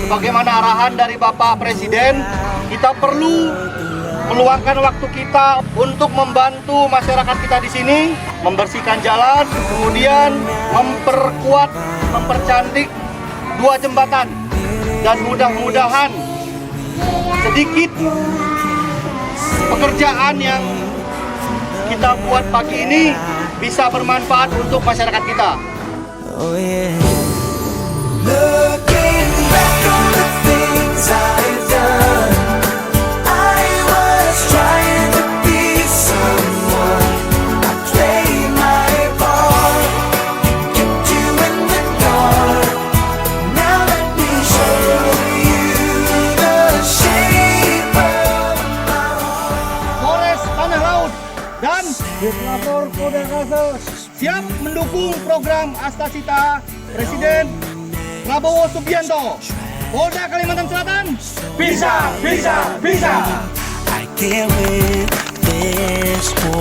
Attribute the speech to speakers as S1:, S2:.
S1: sebagaimana arahan dari Bapak Presiden, kita perlu meluangkan waktu kita untuk membantu masyarakat kita di sini, membersihkan jalan, kemudian memperkuat, mempercantik 2 jembatan. Dan mudah-mudahan sedikit pekerjaan yang kita buat pagi ini bisa bermanfaat untuk masyarakat kita.
S2: Oh yeah. Looking back on the things I've done, I was trying to be someone. I played my part, kept you in the dark. Now let me show you the shape of my heart.
S1: Polres Tanah Laut dan Dislapor Polda Kalsel siap mendukung program Astasita Presiden Prabowo Subianto. Polda Kalimantan Selatan bisa, bisa, bisa.
S2: I can't win this war.